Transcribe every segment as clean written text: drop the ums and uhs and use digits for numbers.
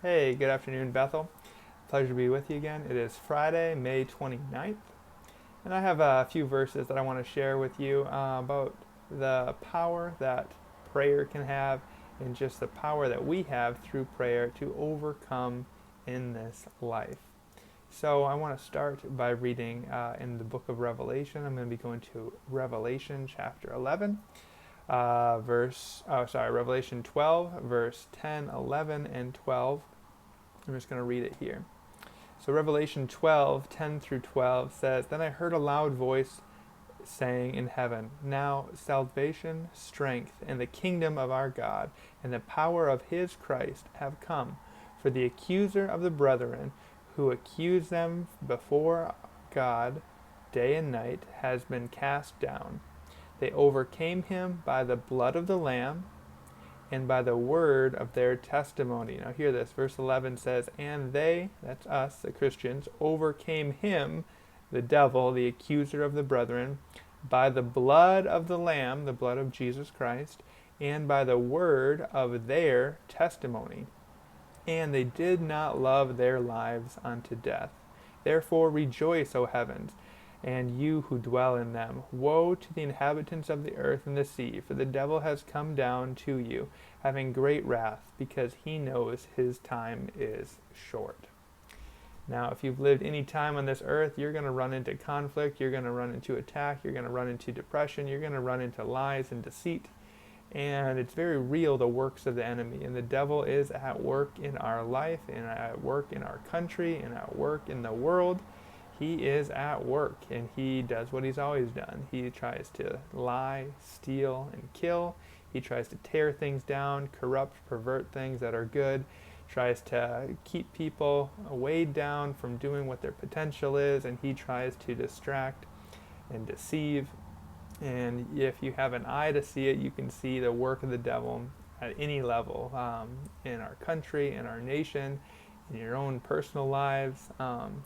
Hey, good afternoon, Bethel. Pleasure to be with you again. It is Friday, May 29th, and I have a few verses that I want to share with you about the power that prayer can have and just the power that we have through prayer to overcome in this life. So I want to start by reading in the book of Revelation. I'm going to be going to Revelation chapter 11. Revelation 12, verse 10, 11, and 12. I'm just going to read it here. So Revelation 12, 10 through 12 says, Then I heard a loud voice saying in heaven, Now salvation, strength, and the kingdom of our God, and the power of his Christ have come. For the accuser of the brethren, who accused them before God day and night, has been cast down. They overcame him by the blood of the Lamb and by the word of their testimony. Now, hear this. Verse 11 says, And they, that's us, the Christians, overcame him, the devil, the accuser of the brethren, by the blood of the Lamb, the blood of Jesus Christ, and by the word of their testimony. And they did not love their lives unto death. Therefore rejoice, O heavens, and you who dwell in them. Woe to the inhabitants of the earth and the sea, for the devil has come down to you, having great wrath, because he knows his time is short. Now, if you've lived any time on this earth, you're going to run into conflict, you're going to run into attack, you're going to run into depression, you're going to run into lies and deceit. And it's very real, the works of the enemy. And the devil is at work in our life, and at work in our country, and at work in the world. He is at work, and he does what he's always done. He tries to lie, steal, and kill. He tries to tear things down, corrupt, pervert things that are good. Tries to keep people weighed down from doing what their potential is, and he tries to distract and deceive. And if you have an eye to see it, you can see the work of the devil at any level in our country, in our nation, in your own personal lives.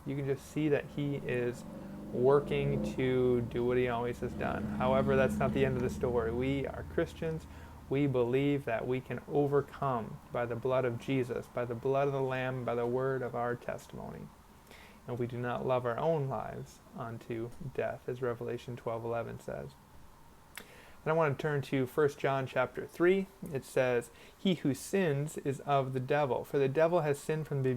You can just see that he is working to do what he always has done. However, that's not the end of the story. We are Christians. We believe that we can overcome by the blood of Jesus, by the blood of the Lamb, by the word of our testimony. And we do not love our own lives unto death, as Revelation 12:11 says. And I want to turn to 1 John chapter 3. It says, He who sins is of the devil, for the devil has sinned from the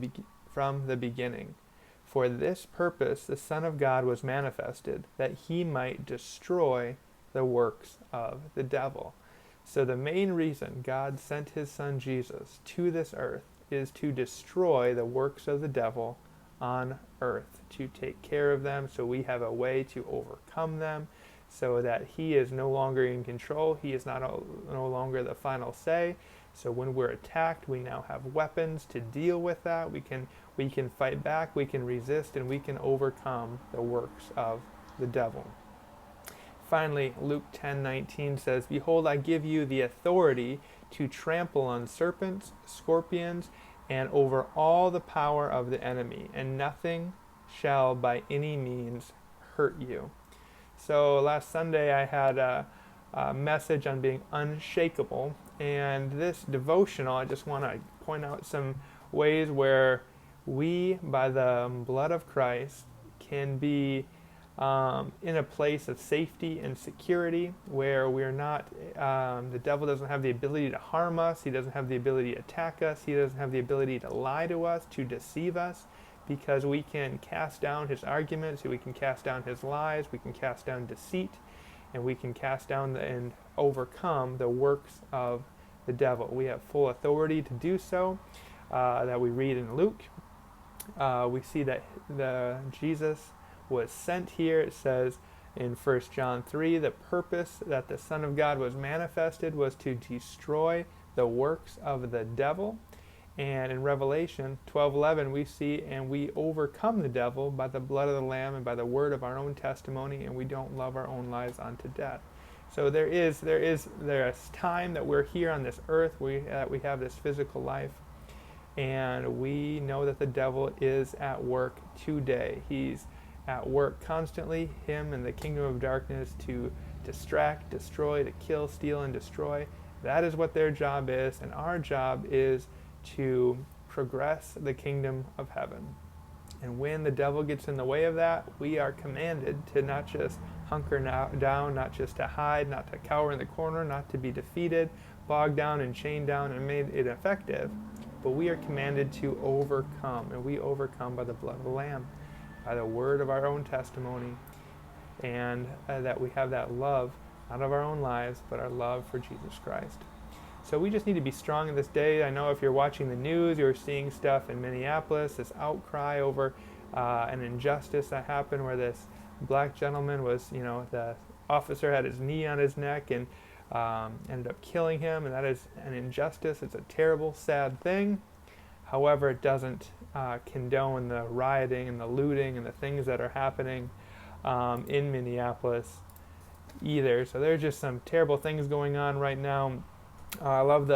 beginning. For this purpose the Son of God was manifested, that he might destroy the works of the devil. So the main reason God sent his Son Jesus to this earth is to destroy the works of the devil on earth, to take care of them so we have a way to overcome them, so that he is no longer in control. He is no longer the final say. So when we're attacked, we now have weapons to deal with that. We can fight back, we can resist, and we can overcome the works of the devil. Finally, Luke 10:19 says, Behold, I give you the authority to trample on serpents, scorpions, and over all the power of the enemy, and nothing shall by any means hurt you. So last Sunday I had a message on being unshakable, and this devotional, I just want to point out some ways where we, by the blood of Christ, can be in a place of safety and security where we're not, the devil doesn't have the ability to harm us, he doesn't have the ability to attack us, he doesn't have the ability to lie to us, to deceive us, because we can cast down his arguments, we can cast down his lies, we can cast down deceit, and we can cast down and overcome the works of the devil. We have full authority to do so, that we read in Luke. We see that Jesus was sent here. It says in 1 John 3, the purpose that the Son of God was manifested was to destroy the works of the devil. And in Revelation 12:11 we see, and we overcome the devil by the blood of the Lamb and by the word of our own testimony, and we don't love our own lives unto death. So there is time that we're here on this earth, we have this physical life, and we know that the devil is at work today. He's at work constantly, him and the kingdom of darkness, to distract, destroy, to kill, steal, and destroy. That is what their job is, and our job is to progress the kingdom of heaven. And when the devil gets in the way of that, we are commanded to not just hunker down, not just to hide, not to cower in the corner, not to be defeated, bogged down and chained down and made ineffective, but we are commanded to overcome, and we overcome by the blood of the Lamb, by the word of our own testimony, and that we have that love, not of our own lives, but our love for Jesus Christ. So we just need to be strong in this day. I know if you're watching the news, you're seeing stuff in Minneapolis, this outcry over an injustice that happened where this black gentleman was, the officer had his knee on his neck and ended up killing him, and that is an injustice. It's a terrible, sad thing. However, it doesn't condone the rioting and the looting and the things that are happening in Minneapolis either. So there's just some terrible things going on right now. I love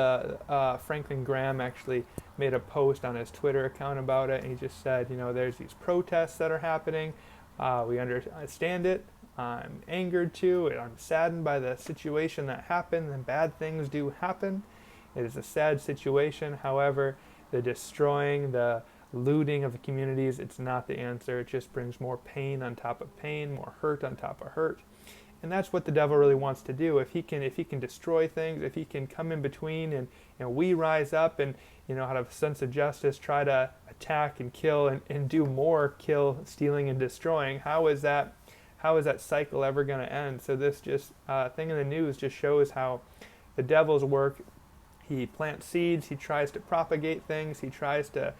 Franklin Graham actually made a post on his Twitter account about it, and he just said, there's these protests that are happening. We understand it. I'm angered too, and I'm saddened by the situation that happened, and bad things do happen. It is a sad situation. However, the destroying, the looting of the communities, it's not the answer. It just brings more pain on top of pain, more hurt on top of hurt. And that's what the devil really wants to do. If he can destroy things, if he can come in between, and we rise up and out of a sense of justice try to attack and kill and do more kill, stealing, and destroying, how is that cycle ever going to end? So this just thing in the news just shows how the devil's work. He plants seeds. He tries to propagate things. He tries to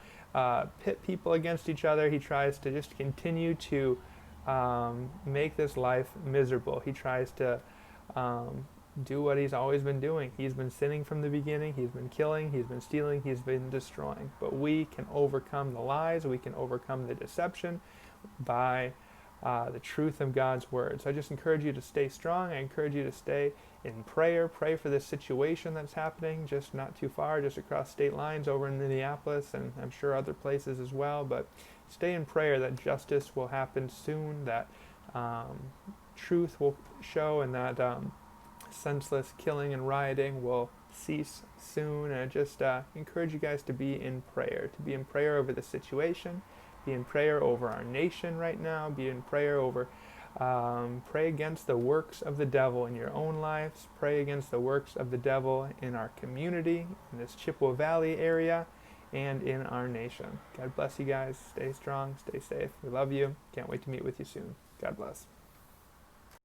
pit people against each other. He tries to just continue to make this life miserable. He tries to do what he's always been doing. He's been sinning from the beginning. He's been killing. He's been stealing. He's been destroying. But we can overcome the lies. We can overcome the deception by the truth of God's word. So I just encourage you to stay strong. I encourage you to stay in prayer. Pray for this situation that's happening just not too far, just across state lines over in Minneapolis, and I'm sure other places as well. But stay in prayer that justice will happen soon, that truth will show, and that senseless killing and rioting will cease soon. And I just encourage you guys to be in prayer, over the situation, be in prayer over our nation right now, be in prayer over, pray against the works of the devil in your own lives, pray against the works of the devil in our community, in this Chippewa Valley area, and in our nation. God bless you guys. Stay strong, stay safe. We love you. Can't wait to meet with you soon. God bless.